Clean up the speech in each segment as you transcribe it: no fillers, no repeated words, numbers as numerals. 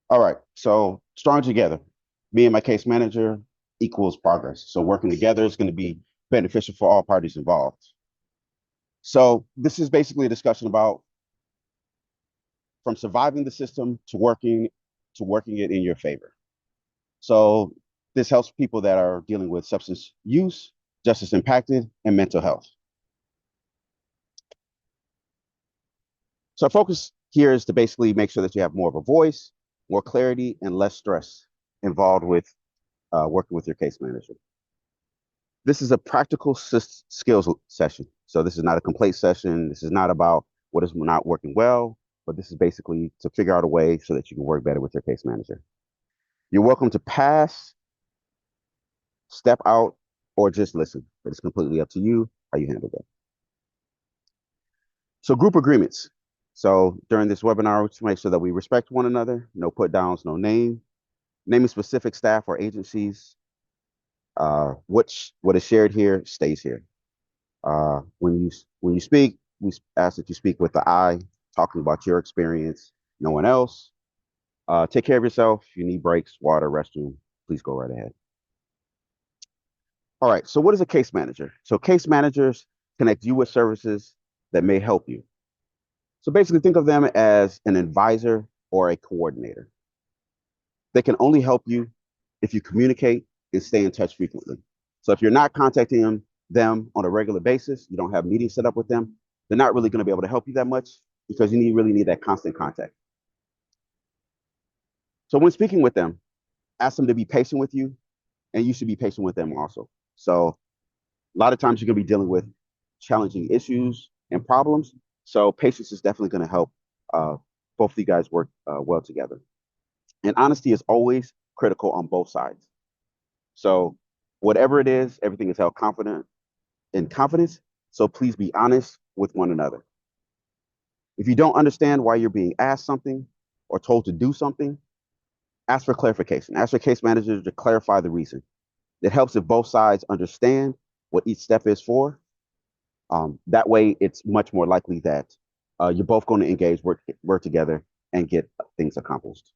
All right. So strong together. Me and my case manager equals progress. So working together is going to be beneficial for all parties involved. So this is basically a discussion about from surviving the system to working it in your favor. So this helps people that are dealing with substance use, justice impacted, and mental health. So our focus here is to basically make sure that you have more of a voice, more clarity, and less stress involved with working with your case manager. This is a practical skills session. So this is not a complaint session. This is not about what is not working well, but this is basically to figure out a way so that you can work better with your case manager. You're welcome to pass, step out, or just listen. But it's completely up to you how you handle that. So group agreements. So during this webinar, to make sure that we respect one another, no put downs, no naming specific staff or agencies. What is shared here stays here. When you speak, we ask that you speak with the I, talking about your experience, no one else. Take care of yourself. If you need breaks, water, restroom, please go right ahead. All right. So what is a case manager? So case managers connect you with services that may help you. So basically, think of them as an advisor or a coordinator. They can only help you if you communicate and stay in touch frequently. So if you're not contacting them on a regular basis, you don't have meetings set up with them, they're not really going to be able to help you that much because really need that constant contact. So when speaking with them, ask them to be patient with you, and you should be patient with them also. So a lot of times you're going to be dealing with challenging issues and problems. So patience is definitely going to help both of you guys work well together. And honesty is always critical on both sides. So whatever it is, everything is held confident in confidence. So please be honest with one another. If you don't understand why you're being asked something or told to do something, ask for clarification. Ask your case manager to clarify the reason. It helps if both sides understand what each step is for. That way, it's much more likely that you're both going to engage, work together, and get things accomplished.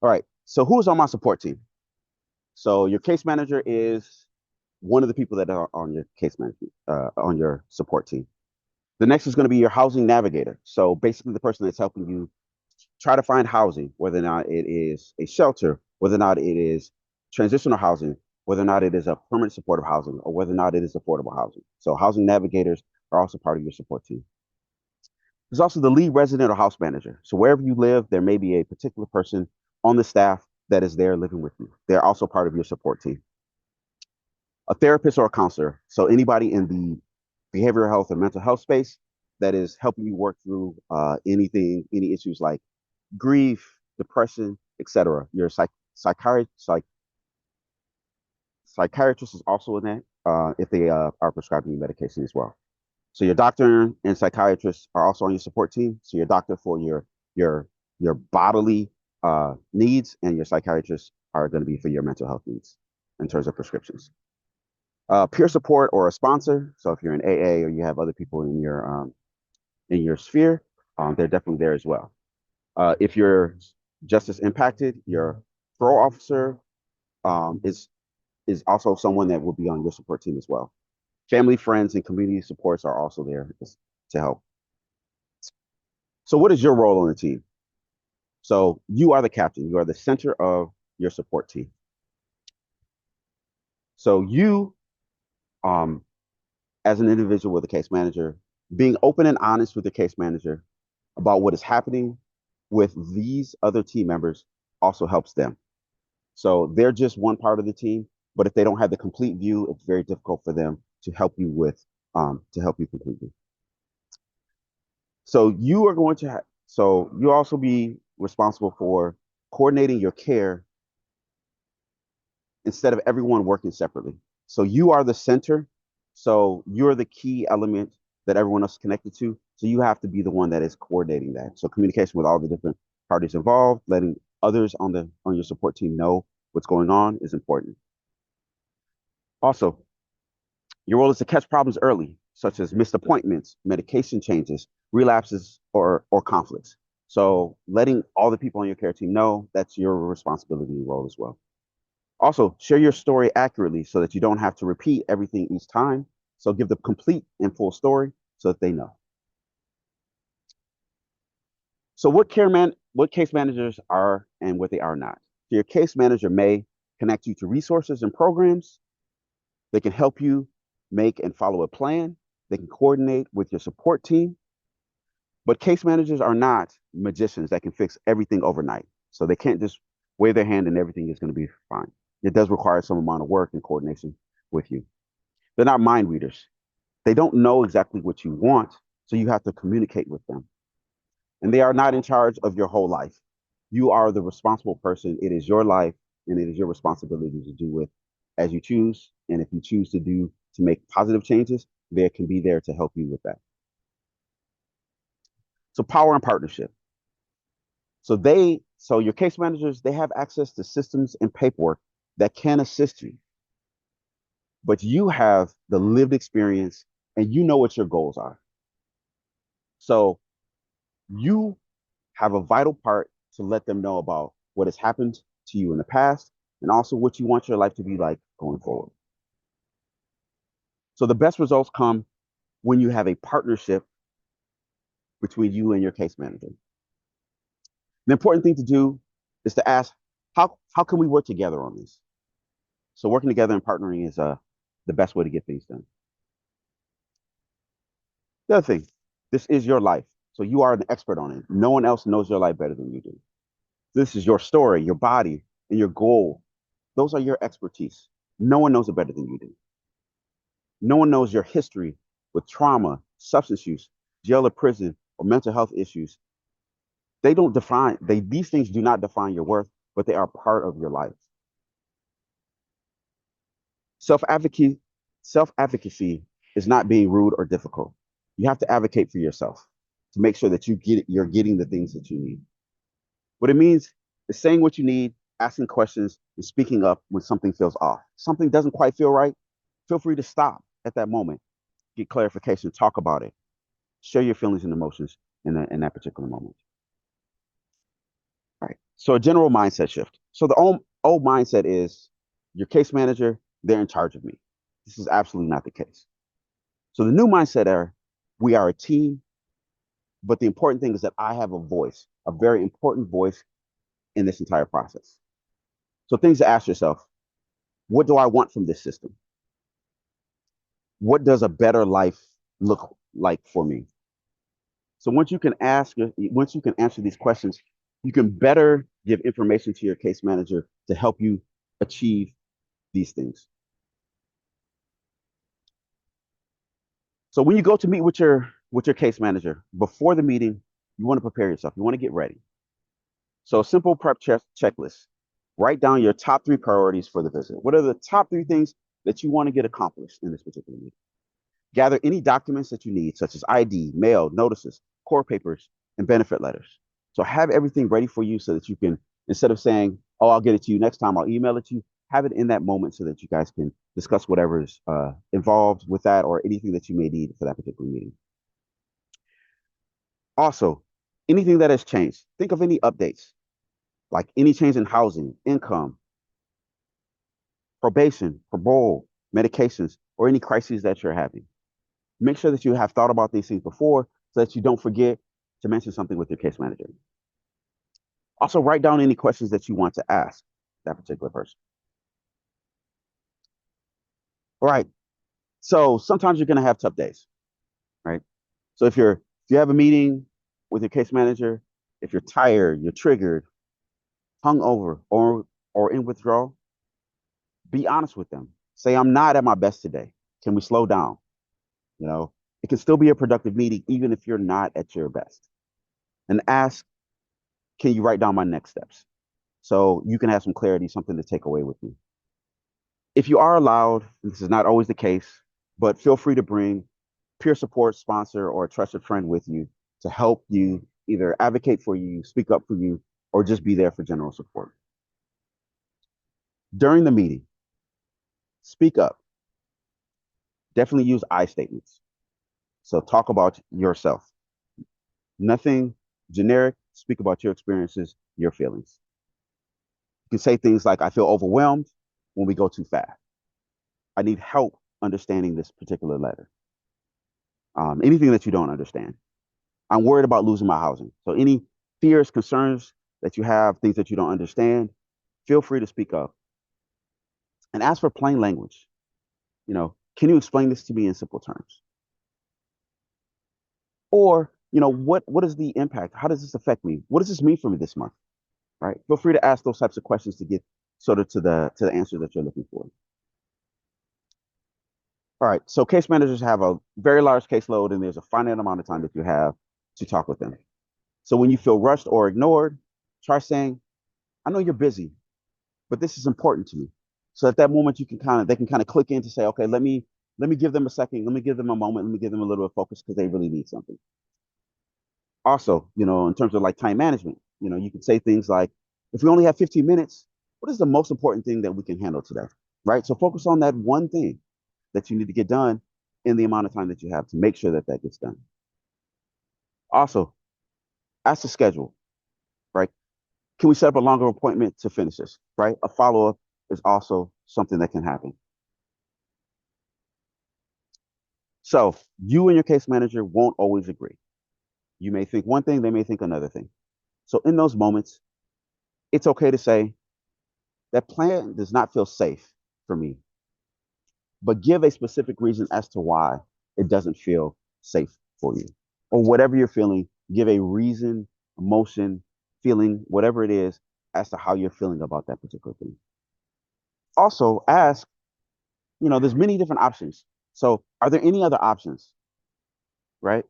All right. So who is on my support team? So your case manager is one of the people that are on your case management on your support team. The next is going to be your housing navigator. So basically, the person that's helping you try to find housing, whether or not it is a shelter, whether or not it is transitional housing, whether or not it is a permanent supportive housing, or whether or not it is affordable housing. So housing navigators are also part of your support team. There's also the lead resident or house manager. So wherever you live, there may be a particular person on the staff that is there living with you. They're also part of your support team. A therapist or a counselor. So anybody in the behavioral health or mental health space that is helping you work through any issues like grief, depression, etc. Your psychiatrist is also in that if they are prescribing you medication as well. So your doctor and psychiatrist are also on your support team. So your doctor for your your bodily needs, and your psychiatrists are going to be for your mental health needs in terms of prescriptions. Peer support or a sponsor. So if you're in AA or you have other people in your sphere, they're definitely there as well. If you're justice impacted, your parole officer um, is is also someone that will be on your support team as well. Family, friends, and community supports are also there to help. So, what is your role on the team? So, you are the captain. You are the center of your support team. So, um, as an individual with a case manager, being open and honest with the case manager about what is happening with these other team members also helps them. So they're just one part of the team, but if they don't have the complete view, it's very difficult for them to help you completely. So you also be responsible for coordinating your care instead of everyone working separately. So you are the center. So you're the key element that everyone else is connected to. So you have to be the one that is coordinating that. So communication with all the different parties involved, letting others on your support team know what's going on is important. Also, your role is to catch problems early. such as missed appointments, medication changes, relapses, or conflicts. So letting all the people on your care team know that's your responsibility and role as well. Also, share your story accurately so that you don't have to repeat everything each time. So give the complete and full story so that they know. So what case managers are and what they are not. So your case manager may connect you to resources and programs. They can help you make and follow a plan. They can coordinate with your support team. But case managers are not magicians that can fix everything overnight. So they can't just wave their hand and everything is going to be fine. It does require some amount of work and coordination with you. They're not mind readers. They don't know exactly what you want, so you have to communicate with them. And they are not in charge of your whole life. You are the responsible person. It is your life, and it is your responsibility to do with as you choose. And if you choose to make positive changes, they can be there to help you with that. So power and partnership. So your case managers, they have access to systems and paperwork that can assist you, but you have the lived experience and you know what your goals are. So you have a vital part to let them know about what has happened to you in the past and also what you want your life to be like going forward. So the best results come when you have a partnership between you and your case manager. The important thing to do is to ask, how can we work together on this? So working together and partnering is the best way to get things done. The other thing, this is your life. So you are an expert on it. No one else knows your life better than you do. This is your story, your body, and your goal. Those are your expertise. No one knows it better than you do. No one knows your history with trauma, substance use, jail or prison, or mental health issues. These things do not define your worth, but they are part of your life. Self-advocacy, self-advocacy is not being rude or difficult. You have to advocate for yourself to make sure that you're getting the things that you need. What it means is saying what you need, asking questions, and speaking up when something feels off. Something doesn't quite feel right. Feel free to stop at that moment, get clarification, talk about it, share your feelings and emotions in that particular moment. All right. So a general mindset shift. So the old mindset is your case manager, they're in charge of me. This is absolutely not the case. So the new mindset are we are a team, but the important thing is that I have a voice, a very important voice in this entire process. So things to ask yourself, what do I want from this system? What does a better life look like for me? So once you can answer these questions, you can better give information to your case manager to help you achieve these things. So when you go to meet with your case manager, before the meeting, you want to prepare yourself. You want to get ready. So simple prep checklist. Write down your top 3 priorities for the visit. What are the top 3 things that you want to get accomplished in this particular meeting? Gather any documents that you need, such as ID, mail, notices, court papers, and benefit letters. So have everything ready for you so that you can, instead of saying, oh, I'll get it to you next time, I'll email it to you, have it in that moment so that you guys can discuss whatever's involved with that or anything that you may need for that particular meeting. Also, anything that has changed, think of any updates, like any change in housing, income, probation, parole, medications, or any crises that you're having. Make sure that you have thought about these things before so that you don't forget to mention something with your case manager. Also, write down any questions that you want to ask that particular person. All right. So sometimes you're going to have tough days, right? So if you have a meeting with your case manager, if you're tired, you're triggered, hungover, or in withdrawal, be honest with them. Say, I'm not at my best today. Can we slow down? You know, it can still be a productive meeting even if you're not at your best. And ask, can you write down my next steps? So you can have some clarity, something to take away with you. If you are allowed, and this is not always the case, but feel free to bring peer support, sponsor, or a trusted friend with you to help you either advocate for you, speak up for you, or just be there for general support. During the meeting, speak up. Definitely use I statements. So talk about yourself. Nothing generic. Speak about your experiences, your feelings. You can say things like, I feel overwhelmed when we go too fast. I need help understanding this particular letter. Anything that you don't understand. I'm worried about losing my housing. So any fears, concerns that you have, things that you don't understand, feel free to speak up and ask for plain language. Can you explain this to me in simple terms? Or, what is the impact? How does this affect me? What does this mean for me this month? Right? Feel free to ask those types of questions to get sort of to the answer that you're looking for. All right. So case managers have a very large caseload, and there's a finite amount of time that you have to talk with them. So when you feel rushed or ignored, try saying, I know you're busy, but this is important to me. So at that moment, they can kind of click in to say, okay, let me give them a second, let me give them a moment, let me give them a little bit of focus because they really need something. Also, in terms of like time management, you can say things like, if we only have 15 minutes, what is the most important thing that we can handle today? Right? So focus on that one thing that you need to get done in the amount of time that you have to make sure that that gets done. Also, ask the schedule, right? Can we set up a longer appointment to finish this, right? A follow-up is also something that can happen. So you and your case manager won't always agree. You may think one thing, they may think another thing. So in those moments, it's okay to say, that plan does not feel safe for me, but give a specific reason as to why it doesn't feel safe for you. Or whatever you're feeling, give a reason, emotion, feeling, whatever it is, as to how you're feeling about that particular thing. Also, ask, there's many different options. So, are there any other options? Right?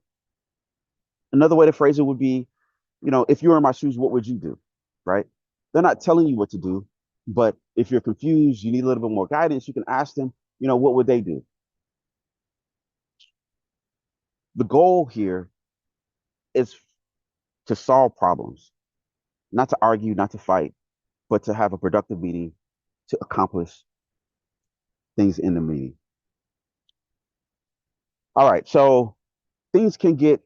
Another way to phrase it would be, if you were in my shoes, what would you do? Right? They're not telling you what to do, but if you're confused, you need a little bit more guidance, you can ask them, what would they do? The goal here is to solve problems, not to argue, not to fight, but to have a productive meeting to accomplish things in the meeting. All right, so things can get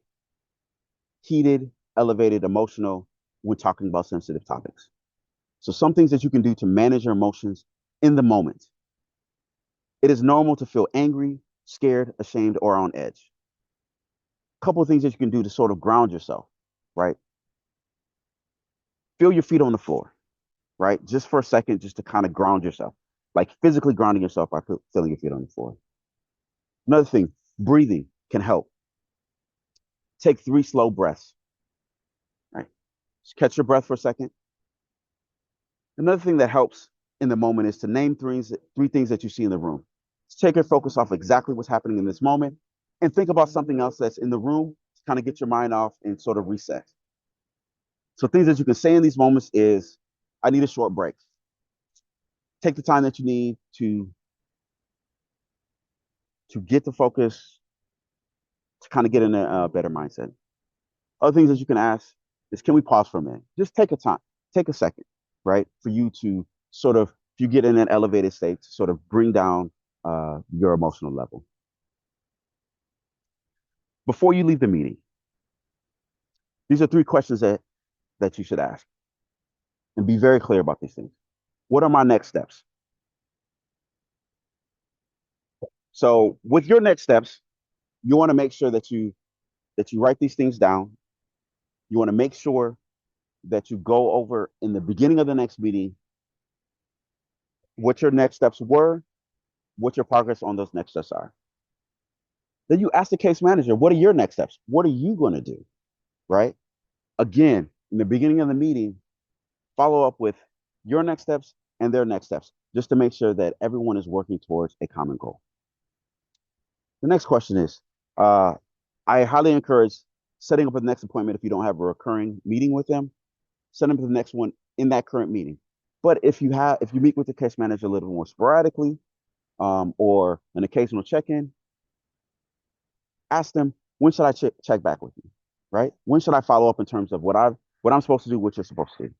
heated, elevated, emotional when talking about sensitive topics. So some things that you can do to manage your emotions in the moment. It is normal to feel angry, scared, ashamed, or on edge. A couple of things that you can do to sort of ground yourself, right? Feel your feet on the floor, right? Just for a second, just to kind of ground yourself, like physically grounding yourself by feeling your feet on the floor. Another thing, breathing can help. Take 3 slow breaths, right? Just catch your breath for a second. Another thing that helps in the moment is to name three things that you see in the room. Just take your focus off exactly what's happening in this moment and think about something else that's in the room to kind of get your mind off and sort of reset. So things that you can say in these moments is, I need a short break. Take the time that you need to get the focus, to kind of get in a better mindset. Other things that you can ask is, can we pause for a minute? Just take a time, take a second, right? For you to sort of, if you get in an elevated state, to sort of bring down your emotional level. Before you leave the meeting, these are 3 questions that you should ask and be very clear about these things. What are my next steps? So with your next steps, you want to make sure that you write these things down. You want to make sure that you go over in the beginning of the next meeting what your next steps were, what your progress on those next steps are. Then you ask the case manager, what are your next steps? What are you going to do? Right? Again, in the beginning of the meeting, follow up with your next steps and their next steps, just to make sure that everyone is working towards a common goal. The next question is, I highly encourage setting up a next appointment if you don't have a recurring meeting with them. Set up the next one in that current meeting. But if you meet with the case manager a little more sporadically, or an occasional check-in, ask them, when should I check back with you, right? When should I follow up in terms of what I'm supposed to do, what you're supposed to do?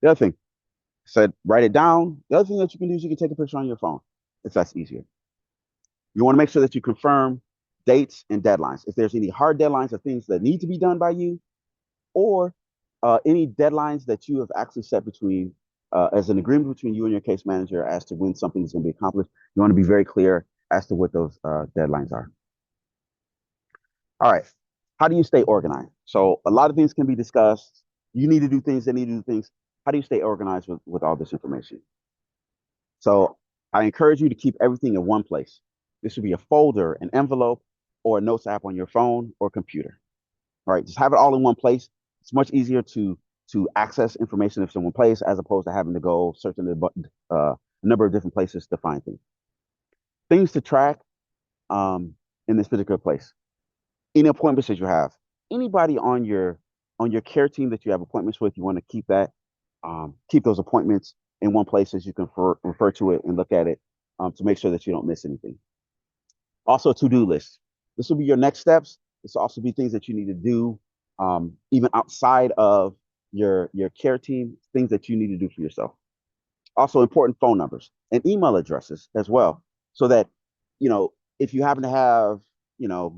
The other thing, I said, write it down. The other thing that you can do is you can take a picture on your phone if that's easier. You want to make sure that you confirm dates, and deadlines. If there's any hard deadlines of things that need to be done by you, or any deadlines that you have actually set between as an agreement between you and your case manager as to when something is going to be accomplished. You want to be very clear as to what those deadlines are. All right. How do you stay organized? So a lot of things can be discussed. You need to do things, they need to do things. How do you stay organized with all this information? So I encourage you to keep everything in one place. This would be a folder, an envelope, or a notes app on your phone or computer. All right, just have it all in one place. It's much easier to access information if someone plays as opposed to having to go searching a number of different places to find things. Things to track in this particular place. Any appointments that you have. Anybody on your care team that you have appointments with, you want to keep that keep those appointments in one place as you can refer to it and look at it to make sure that you don't miss anything. Also, a to-do list. This will be your next steps. This will also be things that you need to do even outside of your care team, things that you need to do for yourself. Also, important phone numbers and email addresses as well, so that if you happen to have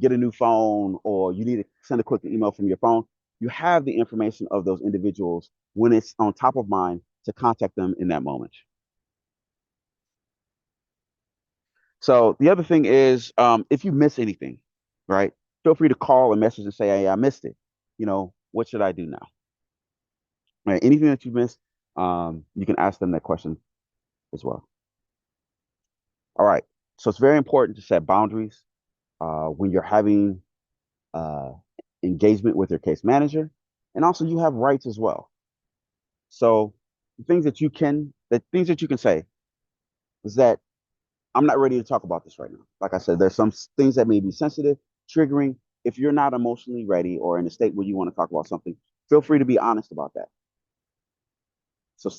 get a new phone or you need to send a quick email from your phone, you have the information of those individuals when it's on top of mind to contact them in that moment. So the other thing is, if you miss anything, right, feel free to call or message and say, "Hey, I missed it. What should I do now?" Right? Anything that you missed, you can ask them that question as well. All right. So it's very important to set boundaries when you're having uh, engagement with your case manager, and also you have rights as well. So the things that you can say is that I'm not ready to talk about this right now. Like I said, there's some things that may be sensitive, triggering. If you're not emotionally ready or in a state where you want to talk about something, feel free to be honest about that. So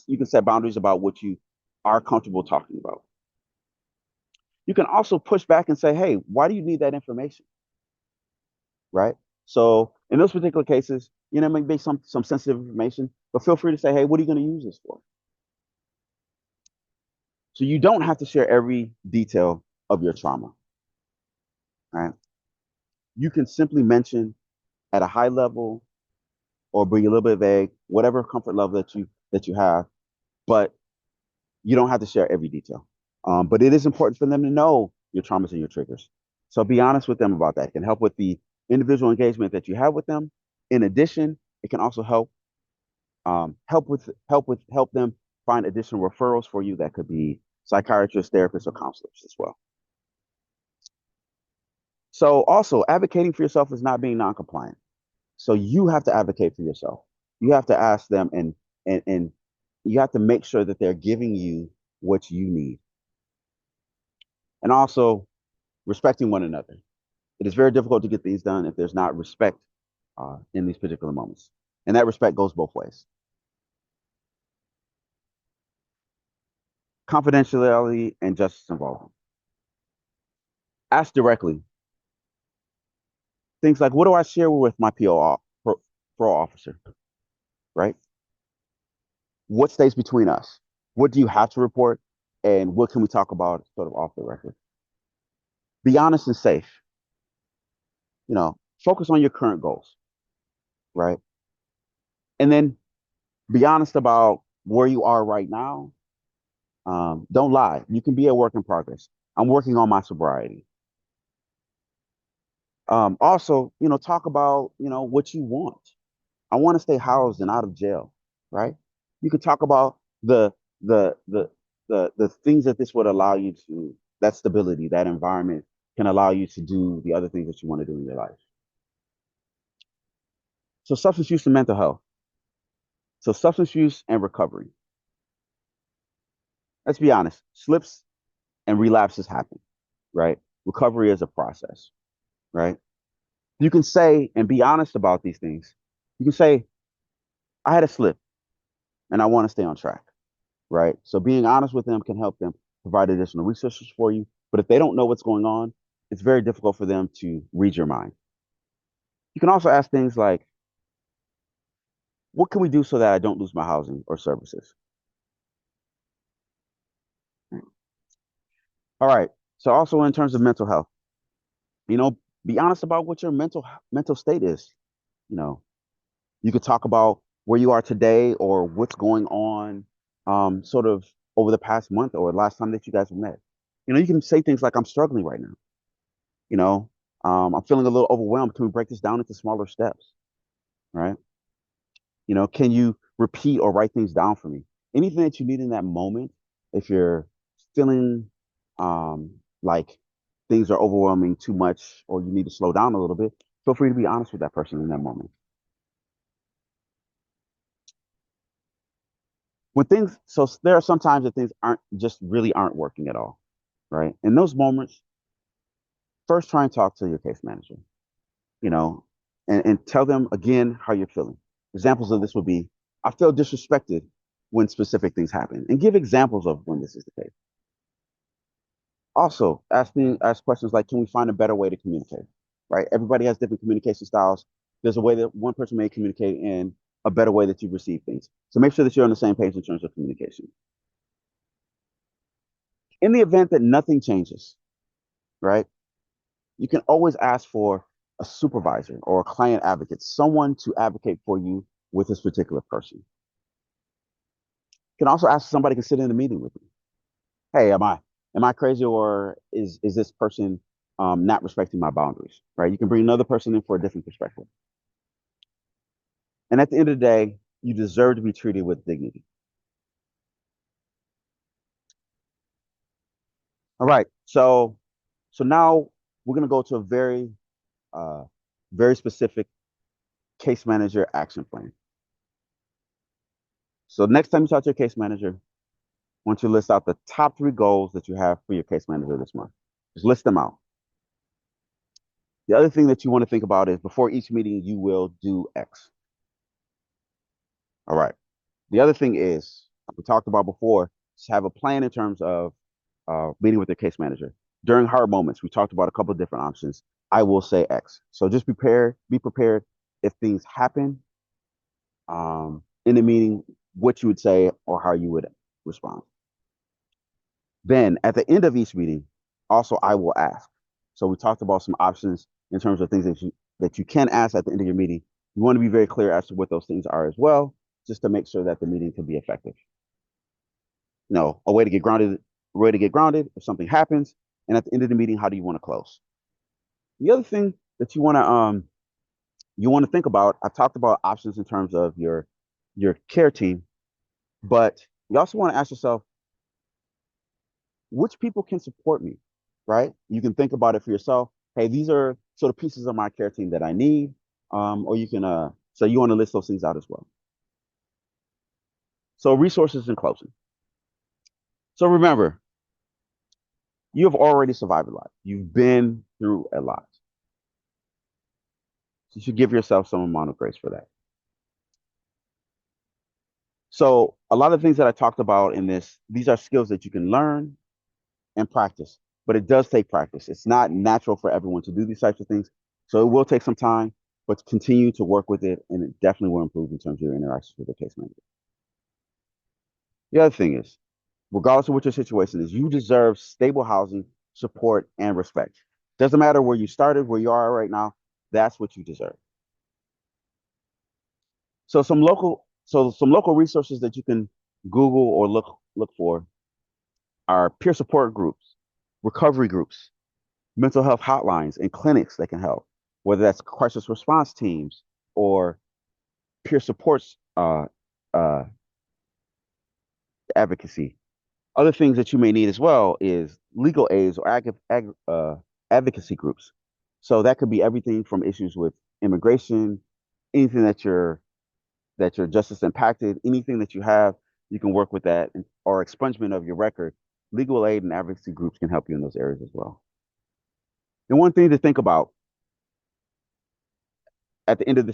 you can set boundaries about what you are comfortable talking about. You can also push back and say, hey, why do you need that information? Right? So in those particular cases, maybe some sensitive information, but feel free to say, hey, what are you going to use this for? So you don't have to share every detail of your trauma. Right? You can simply mention at a high level or be a little bit vague, whatever comfort level that you have, but you don't have to share every detail. But it is important for them to know your traumas and your triggers. So be honest with them about that. It can help with the individual engagement that you have with them. In addition, it can also help them find additional referrals for you that could be psychiatrists, therapists, or counselors as well. So also advocating for yourself is not being non-compliant. So you have to advocate for yourself. You have to ask them and you have to make sure that they're giving you what you need. And also respecting one another. It is very difficult to get these done if there's not respect in these particular moments. And that respect goes both ways. Confidentiality and justice involvement. Ask directly. Things like, what do I share with my parole officer? Right? What stays between us? What do you have to report? And what can we talk about sort of off the record? Be honest and safe. Focus on your current goals, right? And then be honest about where you are right now. Don't lie. You can be a work in progress. I'm working on my sobriety. Also, talk about, what you want. I want to stay housed and out of jail, right? You could talk about the the the things that this would allow you to, that stability, that environment can allow you to do the other things that you want to do in your life. So substance use and mental health. So substance use and recovery. Let's be honest, slips and relapses happen, right? Recovery is a process, right? You can say and be honest about these things. You can say, I had a slip and I want to stay on track, right? So being honest with them can help them provide additional resources for you. But if they don't know what's going on, it's very difficult for them to read your mind. You can also ask things like, what can we do so that I don't lose my housing or services? All right. So also in terms of mental health, You know, be honest about what your mental state is. You know, you could talk about where you are today or what's going on, sort of over the past month or last time that you guys have met. You know, you can say things like, "I'm struggling right now." You know, I'm feeling a little overwhelmed. Can we break this down into smaller steps? Right? You know, can you repeat or write things down for me? Anything that you need in that moment, if you're feeling like things are overwhelming too much or you need to slow down a little bit, feel free to be honest with that person in that moment. When things, so there are some times that things aren't just really aren't working at all, right? In those moments, first try and talk to your case manager, you know, and tell them again how you're feeling. Examples of this would be, I feel disrespected when specific things happen, and give examples of when this is the case. Also, ask questions like, can we find a better way to communicate? Right? Everybody has different communication styles. There's a way that one person may communicate and a better way that you receive things. So make sure that you're on the same page in terms of communication. In the event that nothing changes, right? You can always ask for a supervisor or a client advocate, someone to advocate for you with this particular person. You can also ask somebody to sit in a meeting with you. Hey, am I crazy, or is this person not respecting my boundaries? Right? You can bring another person in for a different perspective. And at the end of the day, you deserve to be treated with dignity. All right. So now we're gonna go to a uh, very specific case manager action plan. So next time you talk to your case manager, I want you to list out the top 3 goals that you have for your case manager this month. Just list them out. The other thing that you want to think about is before each meeting, you will do X. All right. The other thing is, we talked about before, is have a plan in terms of meeting with your case manager. During hard moments, we talked about a couple of different options. I will say X. So just be prepared if things happen in the meeting, what you would say or how you would respond. Then at the end of each meeting, also I will ask. So we talked about some options in terms of things that you can ask at the end of your meeting. You want to be very clear as to what those things are as well, just to make sure that the meeting can be effective. You know, a way to get grounded if something happens, and at the end of the meeting, how do you want to close? The other thing that you want to think about, I talked about options in terms of your care team, but you also want to ask yourself, which people can support me, right? You can think about it for yourself. Hey, these are sort of pieces of my care team that I need. Or you can, so you want to list those things out as well. So resources in closing. So remember, you have already survived a lot. You've been through a lot. So you should give yourself some amount of grace for that. So a lot of things that I talked about in this, these are skills that you can learn and practice, but it does take practice. It's not natural for everyone to do these types of things. So it will take some time, but continue to work with it, and it definitely will improve in terms of your interactions with the case manager. The other thing is, regardless of what your situation is, you deserve stable housing, support, and respect. Doesn't matter where you started, where you are right now, that's what you deserve. Some local resources that you can Google or look for are peer support groups, recovery groups, mental health hotlines and clinics that can help, whether that's crisis response teams or peer supports uh, advocacy. Other things that you may need as well is legal aids or advocacy groups. So that could be everything from issues with immigration, anything that you're justice impacted, anything that you have, you can work with that, or expungement of your record. Legal aid and advocacy groups can help you in those areas as well. And one thing to think about at the end of this